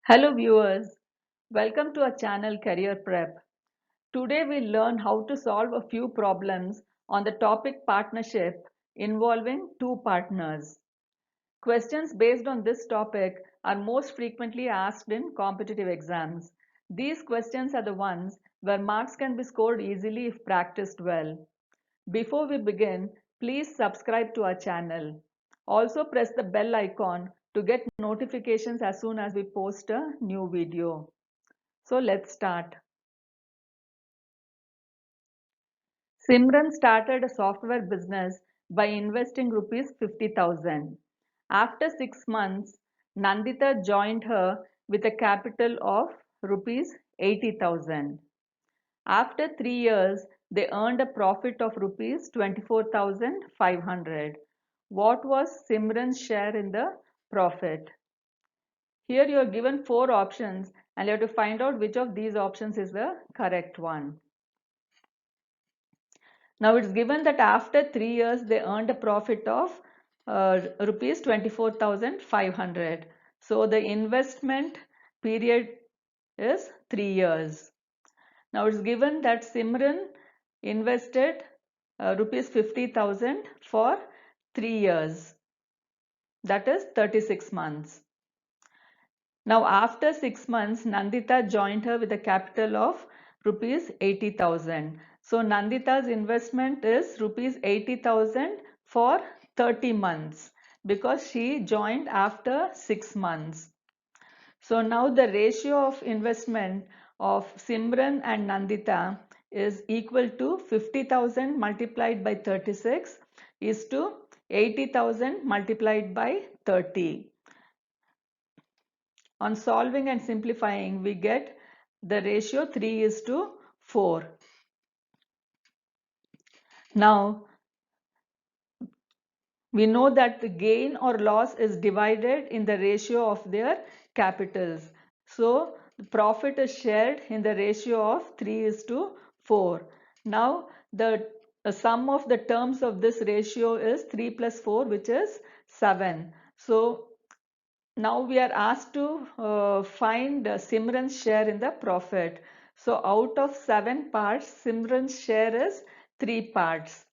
Hello viewers, welcome to our channel Career Prep. Today we'll learn how to solve a few problems on the topic partnership involving two partners. Questions based on this topic are most frequently asked in competitive exams. These questions are the ones where marks can be scored easily if practiced well. Before we begin, please subscribe to our channel. Also press the bell icon to get notifications as soon as we post a new video. So let's start. Simran started a software business by investing rupees 50,000. After 6 months, Nandita joined her with a capital of rupees 80,000. After 3 years, they earned a profit of rupees 24,500. What was Simran's share in the profit? Here you are given 4 options and you have to find out which of these options is the correct one. Now it's given that after 3 years they earned a profit of rupees 24,500. So the investment period is 3 years. Now it's given that Simran invested rupees 50,000 for 3 years. That is 36 months. Now after 6 months, Nandita joined her with a capital of rupees 80,000. So Nandita's investment is rupees 80,000 for 30 months because she joined after 6 months. So now the ratio of investment of Simran and Nandita is equal to 50,000 multiplied by 36 is to 80,000 multiplied by 30. On solving and simplifying, we get the ratio 3:4. Now, we know that the gain or loss is divided in the ratio of their capitals. So, the profit is shared in the ratio of 3:4. Now, the sum of the terms of this ratio is 3 plus 4, which is 7. So, now we are asked to find Simran's share in the profit. So out of 7 parts, Simran's share is 3 parts.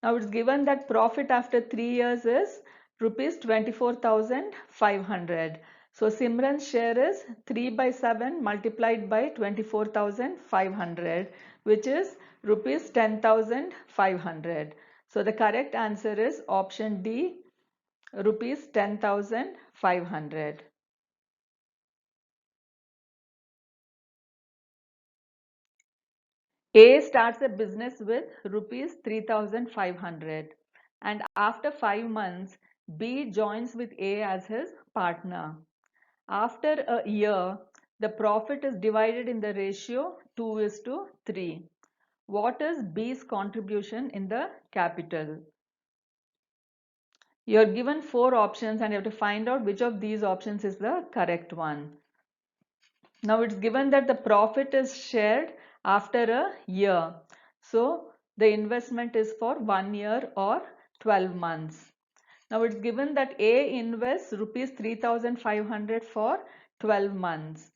Now it's given that profit after 3 years is rupees 24,500. So Simran's share is 3 by 7 multiplied by 24,500, which is rupees 10,500. So the correct answer is option D, rupees 10,500. A starts a business with rupees 3,500 and after 5 months B joins with A as his partner. After a year, the profit is divided in the ratio 2:3. What is B's contribution in the capital? You are given 4 options and you have to find out which of these options is the correct one. Now it's given that the profit is shared after a year. So the investment is for 1 year or 12 months. Now it's given that A invests rupees 3,500 for 12 months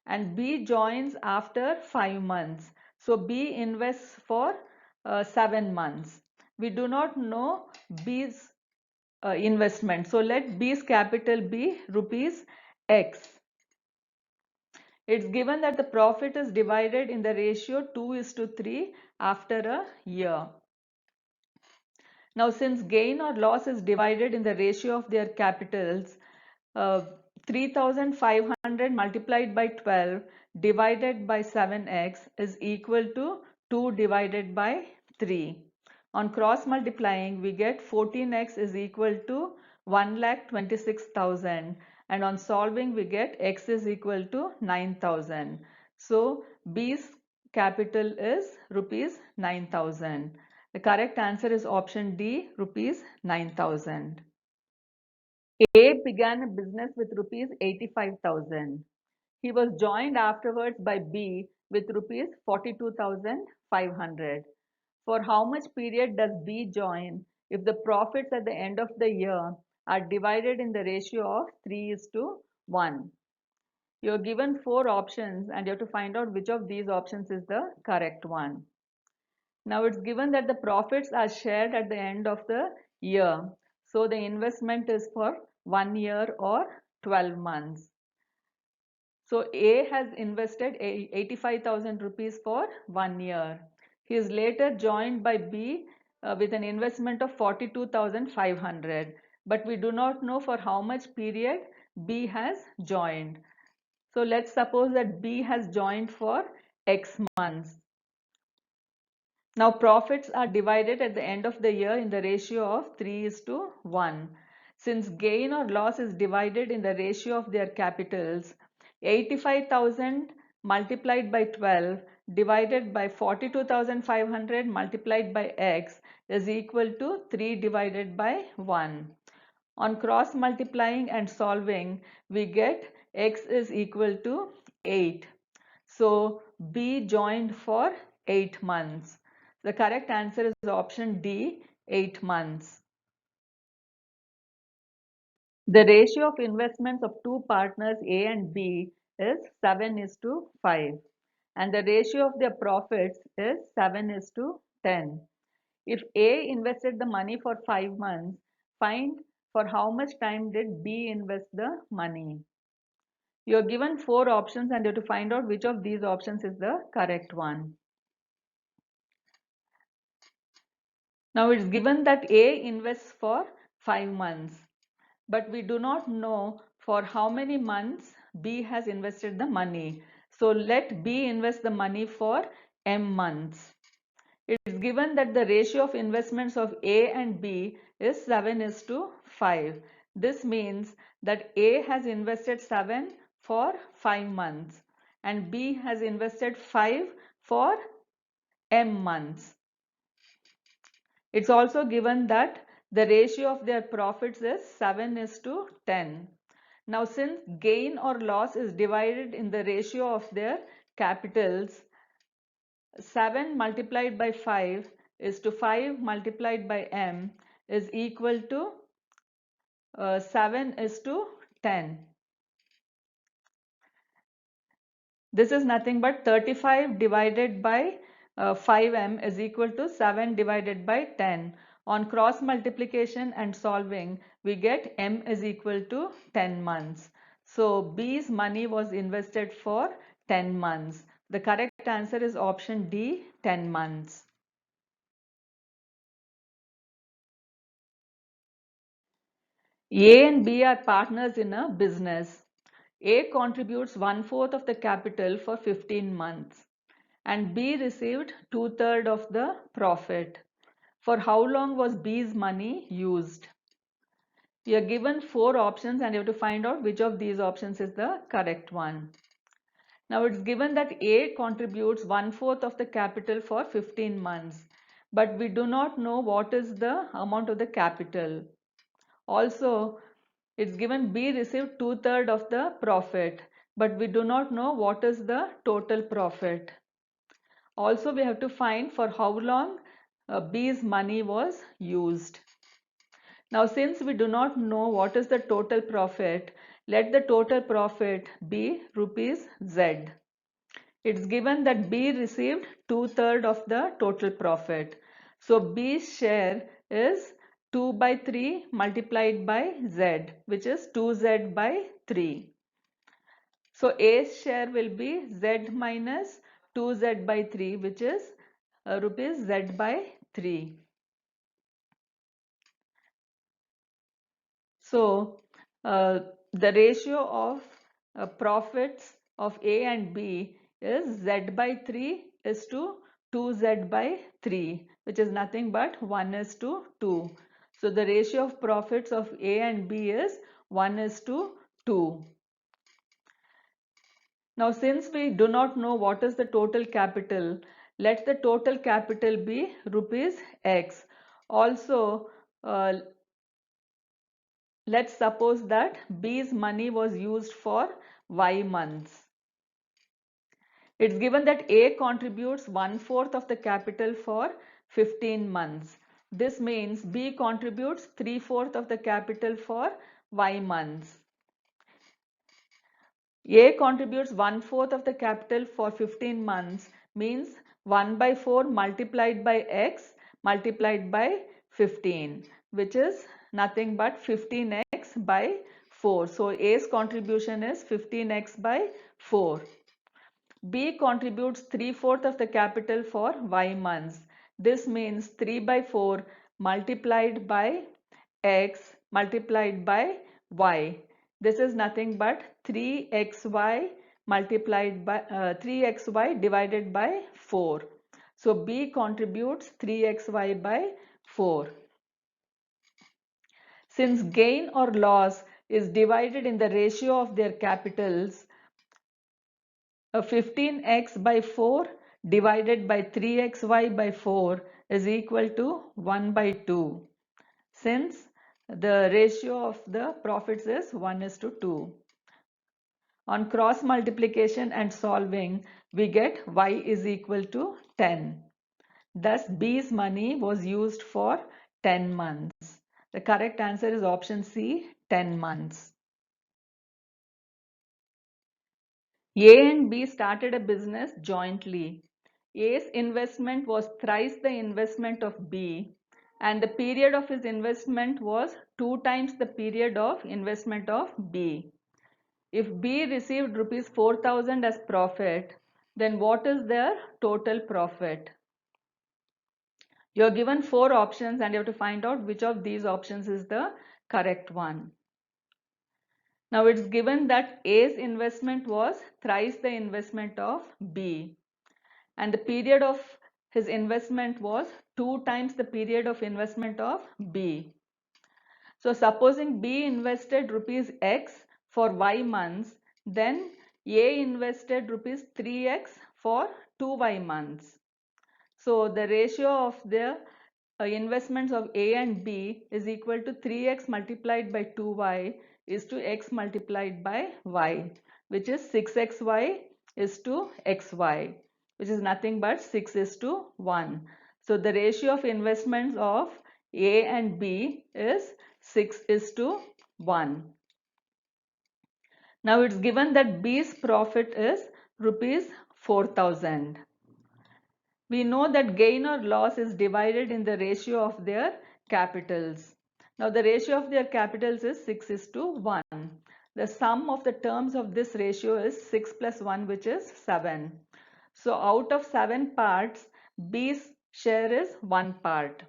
and B joins after 5 months. So B invests for 7 months. We do not know B's investment. So let B's capital be rupees X. It's given that the profit is divided in the ratio 2:3 after a year. Now, since gain or loss is divided in the ratio of their capitals, 3,500 multiplied by 12 divided by 7x is equal to 2 divided by 3. On cross multiplying, we get 14x is equal to 1,26,000 and on solving we get x is equal to 9,000. So B's capital is rupees 9,000. The correct answer is option D, rupees 9,000. A began a business with rupees 85,000. He was joined afterwards by B with rupees 42,500. For how much period does B join if the profits at the end of the year are divided in the ratio of 3:1? You're given 4 options and you have to find out which of these options is the correct one. Now it's given that the profits are shared at the end of the year. So the investment is for 1 year or 12 months. So A has invested 85,000 rupees for 1 year. He is later joined by B with an investment of 42,500. But we do not know for how much period B has joined. So let's suppose that B has joined for X months. Now profits are divided at the end of the year in the ratio of 3:1. Since gain or loss is divided in the ratio of their capitals, 85,000 multiplied by 12 divided by 42,500 multiplied by X is equal to 3 divided by 1. On cross multiplying and solving, we get X is equal to 8. So B joined for 8 months. The correct answer is option D, 8 months. The ratio of investments of two partners A and B is 7:5 and the ratio of their profits is 7:10. If A invested the money for 5 months, find for how much time did B invest the money. You are given 4 options and you have to find out which of these options is the correct one. Now it's given that A invests for 5 months, but we do not know for how many months B has invested the money. So let B invest the money for M months. It is given that the ratio of investments of A and B is 7:5. This means that A has invested 7 for 5 months and B has invested 5 for M months. It's also given that the ratio of their profits is 7:10. Now since gain or loss is divided in the ratio of their capitals, 7 multiplied by 5 is to 5 multiplied by M is equal to 7:10. This is nothing but 35 divided by 5m is equal to 7 divided by 10. On cross multiplication and solving, we get m is equal to 10 months. So B's money was invested for 10 months. The correct answer is option D, 10 months. A and B are partners in a business. A contributes 1/4 of the capital for 15 months and B received 2/3 of the profit. For how long was B's money used? You are given 4 options and you have to find out which of these options is the correct one. Now it's given that A contributes 1/4 of the capital for 15 months, but we do not know what is the amount of the capital. Also, it's given B received 2/3 of the profit, but we do not know what is the total profit. Also, we have to find for how long B's money was used. Now, since we do not know what is the total profit, let the total profit be rupees Z. It's given that B received 2/3 of the total profit. So B's share is 2 by 3 multiplied by Z, which is 2Z by 3. So A's share will be Z minus 2Z by 3, which is rupees Z by 3. So the ratio of profits of A and B is Z by 3 is to 2Z by 3, which is nothing but 1:2. So the ratio of profits of A and B is 1:2. Now since we do not know what is the total capital, let the total capital be rupees X. Also, let's suppose that B's money was used for Y months. It's given that A contributes 1/4 of the capital for 15 months. This means B contributes 3/4 of the capital for Y months. A contributes 1/4 of the capital for 15 months, means 1 by 4 multiplied by x multiplied by 15, which is nothing but 15x by 4. So A's contribution is 15x by 4. B contributes 3/4 of the capital for y months. This means 3 by 4 multiplied by x multiplied by y. This is nothing but 3xy multiplied by 3xy divided by 4. So B contributes 3xy by 4. Since gain or loss is divided in the ratio of their capitals, 15x by 4 divided by 3xy by 4 is equal to 1 by 2, since the ratio of the profits is 1:2. On cross multiplication and solving, we get y is equal to 10. Thus, B's money was used for 10 months. The correct answer is option C, 10 months. A and B started a business jointly. A's investment was thrice the investment of B, and the period of his investment was 2 times the period of investment of B. If B received rupees 4,000 as profit, then what is their total profit? You are given 4 options and you have to find out which of these options is the correct one. Now it's given that A's investment was thrice the investment of B, and the period of his investment was 2 times the period of investment of B. So supposing B invested rupees X for Y months, then A invested rupees 3X for 2Y months. So the ratio of the investments of A and B is equal to 3x multiplied by 2y is to x multiplied by y, which is 6xy is to xy, which is nothing but 6:1. So the ratio of investments of A and B is 6:1. Now it's given that B's profit is rupees 4,000. We know that gain or loss is divided in the ratio of their capitals. Now the ratio of their capitals is 6:1. The sum of the terms of this ratio is 6 plus 1, which is 7. So out of 7 parts, B's share is 1 part.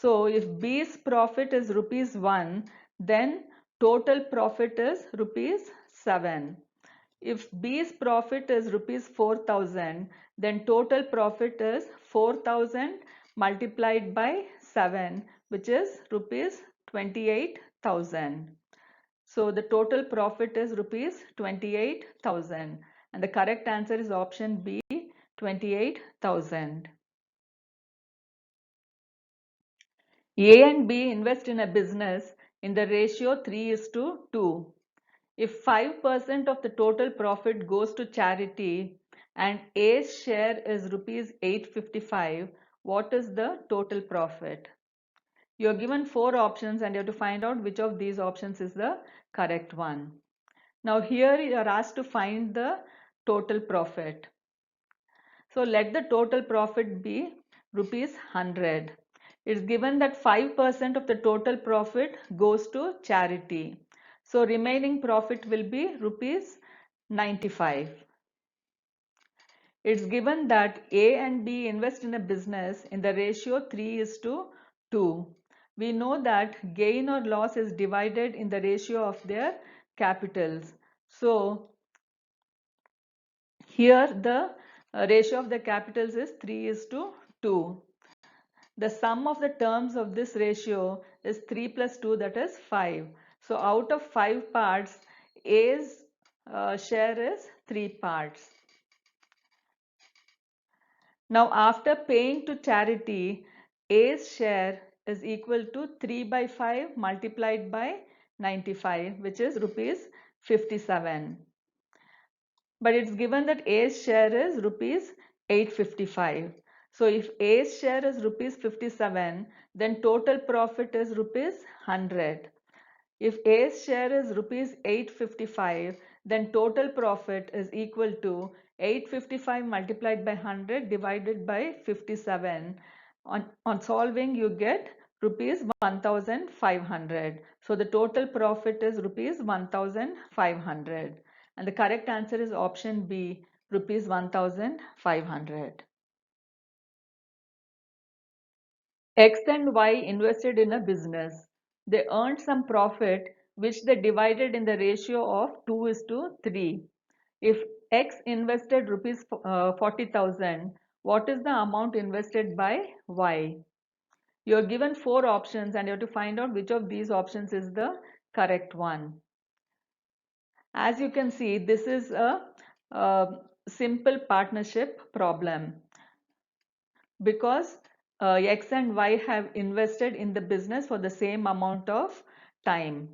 So if B's profit is rupees 1, then total profit is rupees 7. If B's profit is rupees 4,000, then total profit is 4,000 multiplied by 7, which is rupees 28,000. So the total profit is rupees 28,000, and the correct answer is option B, 28,000. A and B invest in a business in the ratio 3:2. If 5% of the total profit goes to charity and A's share is rupees 855, what is the total profit? You are given 4 options and you have to find out which of these options is the correct one. Now here you are asked to find the total profit. So let the total profit be rupees 100. It's given that 5% of the total profit goes to charity. So remaining profit will be rupees 95. It's given that A and B invest in a business in the ratio 3:2. We know that gain or loss is divided in the ratio of their capitals. So here the ratio of the capitals is 3:2. The sum of the terms of this ratio is 3 plus 2, that is 5. So out of 5 parts, A's share is 3 parts. Now after paying to charity, A's share is equal to 3 by 5 multiplied by 95, which is rupees 57. But it's given that A's share is rupees 855. So if A's share is rupees 57, then total profit is rupees 100. If A's share is rupees 855, then total profit is equal to 855 multiplied by 100 divided by 57. On solving, you get rupees 1500. So the total profit is rupees 1500. And the correct answer is option B, rupees 1500. X and Y invested in a business. They earned some profit which they divided in the ratio of 2 is to 3. If X invested rupees 40,000, what is the amount invested by Y? You are given 4 options and you have to find out which of these options is the correct one. As you can see, this is a simple partnership problem because X and Y have invested in the business for the same amount of time.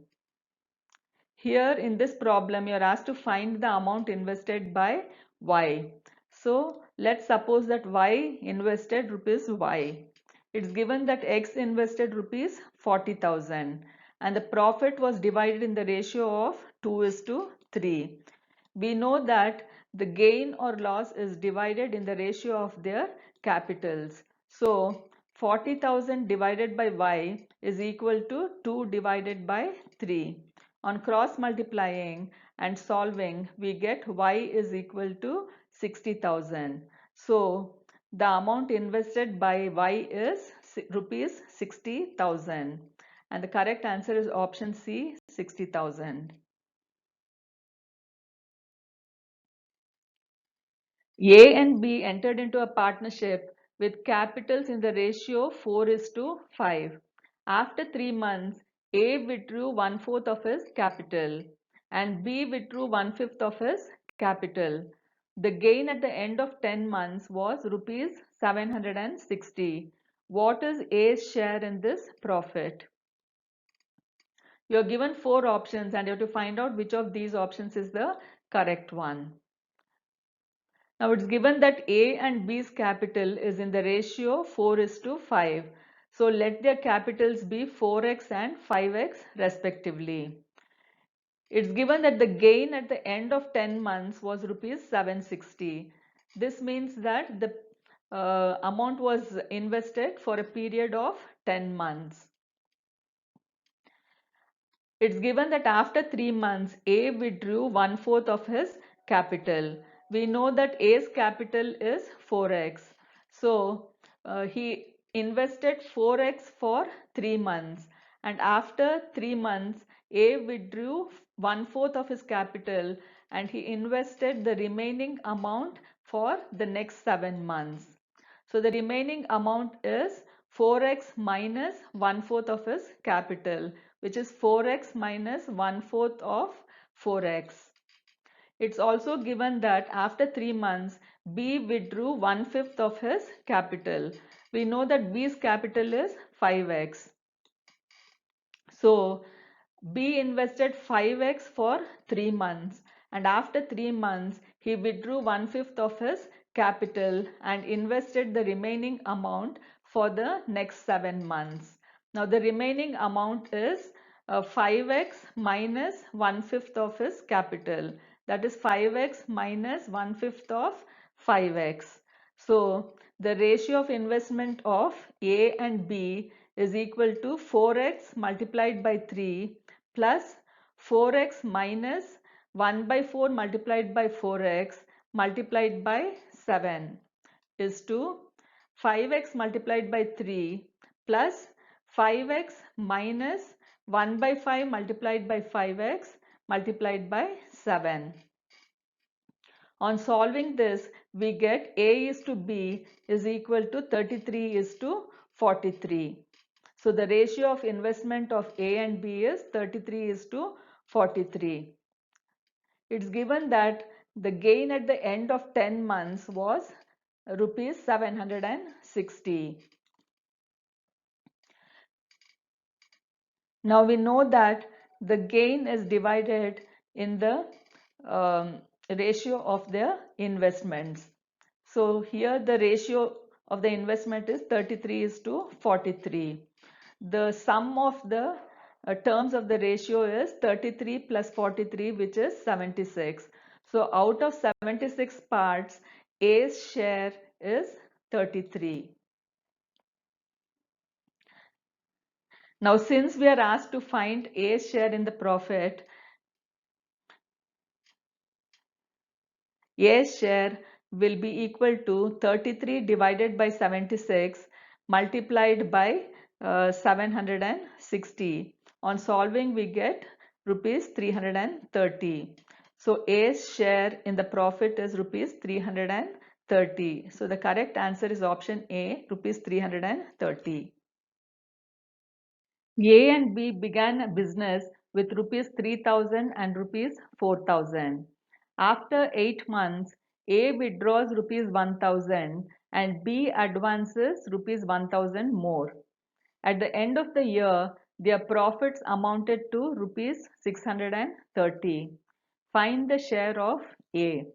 Here in this problem, you are asked to find the amount invested by Y. So let's suppose that Y invested rupees Y. It's given that X invested rupees 40,000 and the profit was divided in the ratio of 2 is to 3. We know that the gain or loss is divided in the ratio of their capitals. So 40,000 divided by Y is equal to 2 divided by 3. On cross multiplying and solving, we get Y is equal to 60,000. So the amount invested by Y is rupees 60,000. And the correct answer is option C, 60,000. A and B entered into a partnership with capitals in the ratio 4 is to 5. After 3 months, A withdrew 1/4 of his capital and B withdrew 1/5 of his capital. The gain at the end of 10 months was rupees 760. What is A's share in this profit? You are given 4 options and you have to find out which of these options is the correct one. Now it's given that A and B's capital is in the ratio 4 is to 5. So let their capitals be 4x and 5x respectively. It's given that the gain at the end of 10 months was rupees 760. This means that the amount was invested for a period of 10 months. It's given that after 3 months, A withdrew 1/4 of his capital. We know that A's capital is 4x. So he invested 4x for 3 months. And after 3 months, A withdrew 1/4 of his capital and he invested the remaining amount for the next 7 months. So the remaining amount is 4x minus 1/4 of his capital, which is 4x minus 1/4 of 4x. It's also given that after 3 months, B withdrew 1/5 of his capital. We know that B's capital is 5x. So B invested 5x for 3 months and after 3 months he withdrew 1/5 of his capital and invested the remaining amount for the next 7 months. Now the remaining amount is 5x minus 1/5 of his capital, that is 5x minus 1/5 of 5x. So the ratio of investment of A and B is equal to 4x multiplied by 3 plus 4x minus 1 by 4 multiplied by 4x multiplied by 7 is to 5x multiplied by 3 plus 5x minus 1 by 5 multiplied by 5x multiplied by 7. On solving this, we get A is to B is equal to 33 is to 43. So the ratio of investment of A and B is 33 is to 43. It's given that the gain at the end of 10 months was rupees 760. Now we know that the gain is divided in the ratio of their investments. So here the ratio of the investment is 33 is to 43. The sum of the terms of the ratio is 33 plus 43, which is 76. So out of 76 parts, A's share is 33. Now, since we are asked to find A's share in the profit, A's share will be equal to 33 divided by 76 multiplied by 760. On solving, we get rupees 330. So A's share in the profit is rupees 330. So the correct answer is option A, rupees 330. A and B began a business with rupees 3000 and rupees 4000. After 8 months, A withdraws rupees 1000 and B advances rupees 1000 more. At the end of the year, their profits amounted to rupees 630. Find the share of A.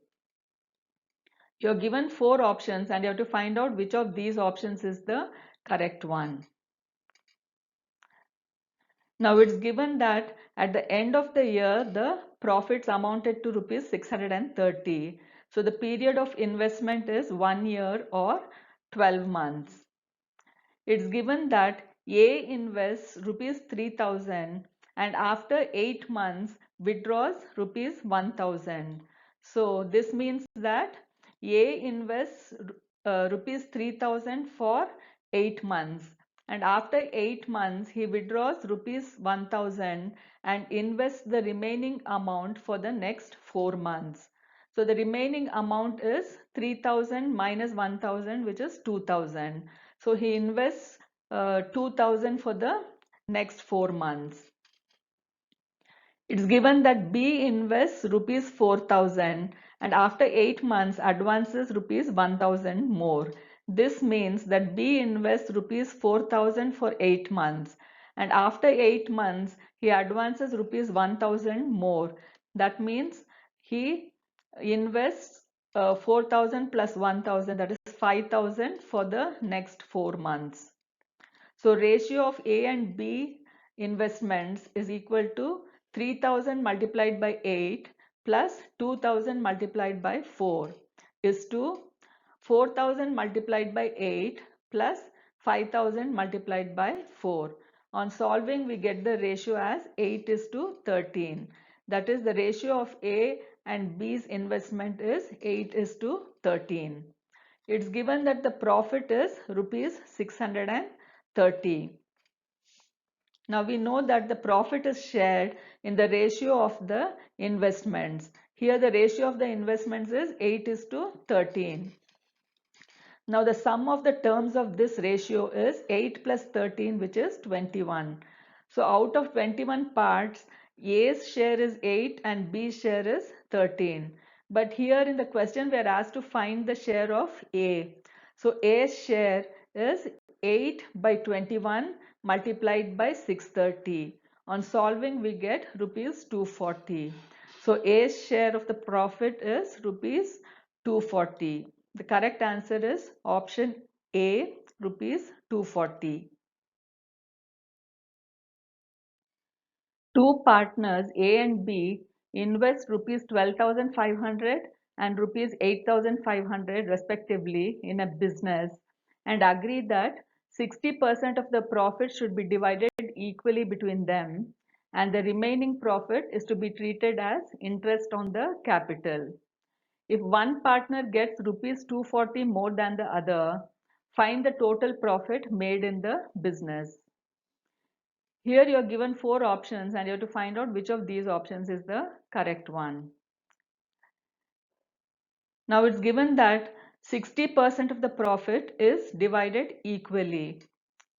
You're given 4 options and you have to find out which of these options is the correct one. Now it's given that at the end of the year, the profits amounted to rupees 630. So the period of investment is 1 year or 12 months. It's given that A invests rupees 3000 and after 8 months withdraws rupees 1000. So this means that A invests rupees 3000 for 8 months and after 8 months he withdraws rupees 1000 and invests the remaining amount for the next 4 months. So the remaining amount is 3000 minus 1000, which is 2000. So he invests 2000 for the next 4 months. It's given that B invests rupees 4000 and after 8 months advances rupees 1000 more. This means that B invests rupees 4000 for 8 months and after 8 months he advances rupees 1000 more. That means he invests 4000 plus 1000, that is 5000 for the next 4 months. So ratio of A and B investments is equal to 3000 multiplied by 8 plus 2000 multiplied by 4 is to 4000 multiplied by 8 plus 5000 multiplied by 4. On solving, we get the ratio as 8 is to 13. That is, the ratio of A and B's investment is 8 is to 13. It's given that the profit is rupees 630. Now we know that the profit is shared in the ratio of the investments. Here the ratio of the investments is 8 is to 13. Now the sum of the terms of this ratio is 8 plus 13, which is 21. So out of 21 parts, A's share is 8 and B's share is 13. But here in the question we are asked to find the share of A. So A's share is 8 by 21 multiplied by 630. On solving, we get rupees 240. So A's share of the profit is rupees 240. The correct answer is option A, rupees 240. Two partners A and B invest rupees 12,500 and rupees 8,500 respectively in a business and agree that 60% of the profit should be divided equally between them and the remaining profit is to be treated as interest on the capital. If one partner gets rupees 240 more than the other, find the total profit made in the business. Here you are given 4 options and you have to find out which of these options is the correct one. Now it's given that 60% of the profit is divided equally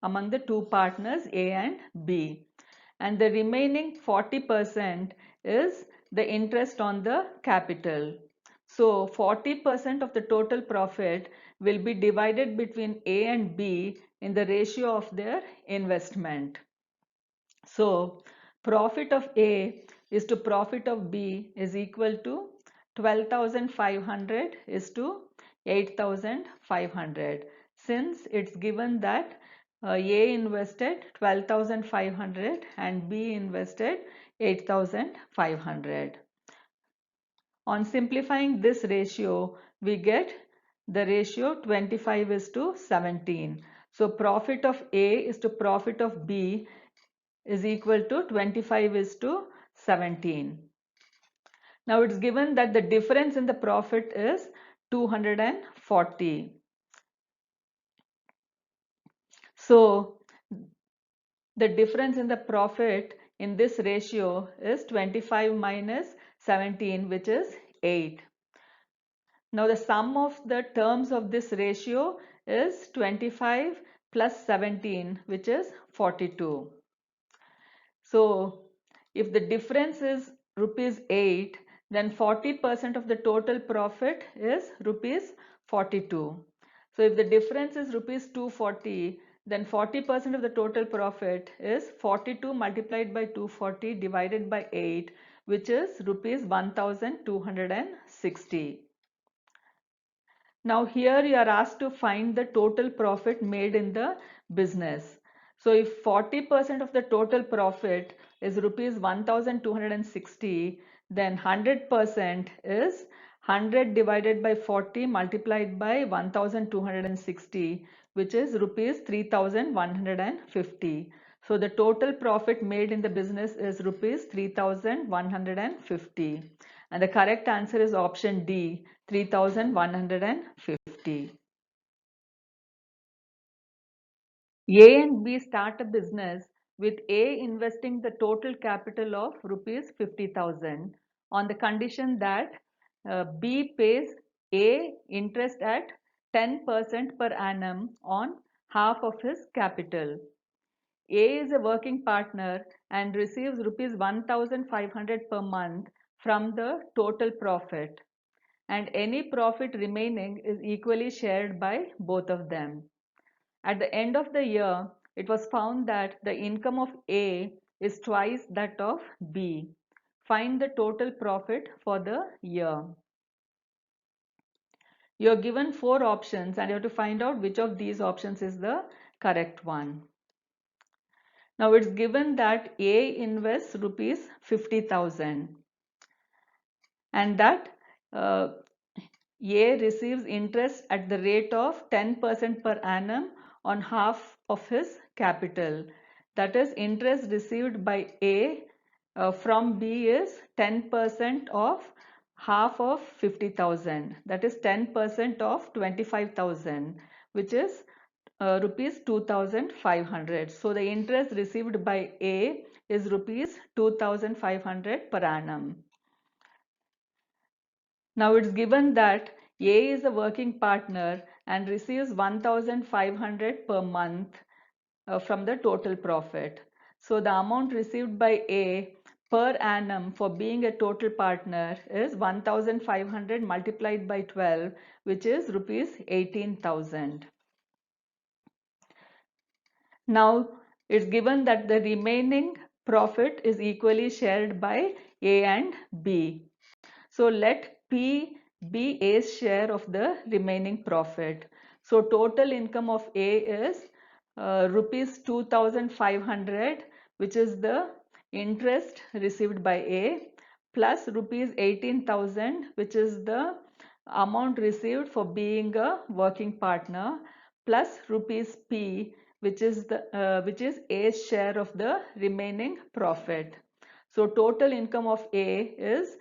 among the two partners A and B, and the remaining 40% is the interest on the capital. So 40% of the total profit will be divided between A and B in the ratio of their investment. So profit of A is to profit of B is equal to 12,500 is to 8,500. Since it's given that A invested 12,500 and B invested 8,500. On simplifying this ratio, we get the ratio 25:17. So profit of A is to profit of B is equal to 25:17. Now it's given that the difference in the profit is 240. So the difference in the profit in this ratio is 25 minus 17, which is 8. Now the sum of the terms of this ratio is 25 plus 17, which is 42. So if the difference is rupees 8, then 40% of the total profit is rupees 42. So if the difference is rupees 240, then 40% of the total profit is 42 multiplied by 240 divided by 8, which is rupees 1260. Now here you are asked to find the total profit made in the business. So if 40% of the total profit is rupees 1260, then 100% is 100 divided by 40 multiplied by 1260, which is rupees 3150. So the total profit made in the business is rupees 3150. And the correct answer is option D, 3150. A and B start a business with A investing the total capital of rupees 50,000 on the condition that B pays A interest at 10% per annum on half of his capital. A is a working partner and receives rupees 1,500 per month from the total profit, and any profit remaining is equally shared by both of them. At the end of the year, it was found that the income of A is twice that of B. Find the total profit for the year. You are given 4 options and you have to find out which of these options is the correct one. Now it's given that A invests rupees 50,000 and that A receives interest at the rate of 10% per annum on half of his capital. That is, interest received by A from B is 10% of half of 50,000. That is 10% of 25,000, which is rupees 2,500. So the interest received by A is rupees 2,500 per annum. Now it's given that A is a working partner and receives 1,500 per month from the total profit. So the amount received by A per annum for being a total partner is 1,500 multiplied by 12, which is rupees 18,000. Now it's given that the remaining profit is equally shared by A and B. So let P be A's share of the remaining profit. So total income of A is rupees 2,500, which is the interest received by A, plus rupees 18,000, which is the amount received for being a working partner, plus rupees P, which is A's share of the remaining profit. So total income of A is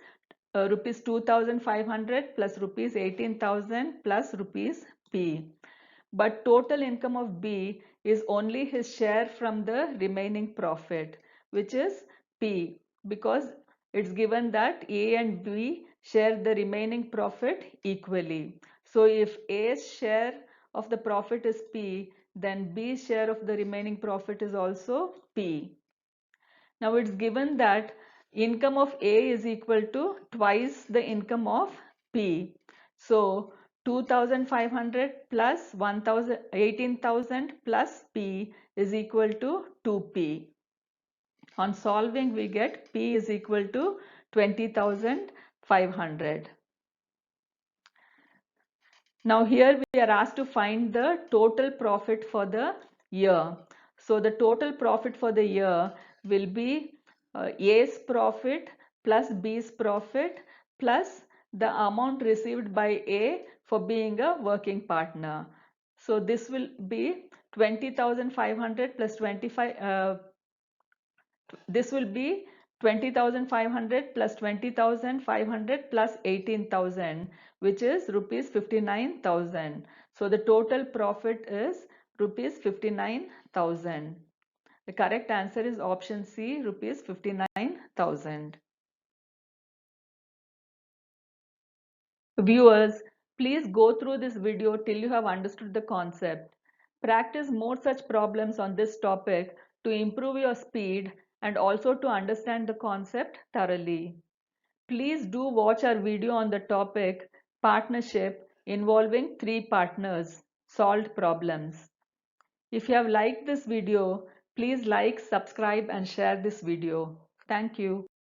rupees 2,500 plus rupees 18,000 plus rupees P. But total income of B is only his share from the remaining profit, which is P, because it's given that A and B share the remaining profit equally. So if A's share of the profit is P, then B's share of the remaining profit is also P. Now it's given that income of A is equal to twice the income of P. So 2,500 plus 18,000 plus P is equal to 2P. On solving, we get P is equal to 20,500. Now here we are asked to find the total profit for the year. So the total profit for the year will be A's profit plus B's profit plus the amount received by A for being a working partner. So this will be 20,500 plus 25, this will be 20,500 plus 20,500 plus 18,000, which is rupees 59,000. So the total profit is rupees 59,000. The correct answer is option C, rupees 59,000. Viewers, please go through this video till you have understood the concept. Practice more such problems on this topic to improve your speed and also to understand the concept thoroughly. Please do watch our video on the topic partnership involving three partners, solved problems. If you have liked this video, please like, subscribe and share this video. Thank you.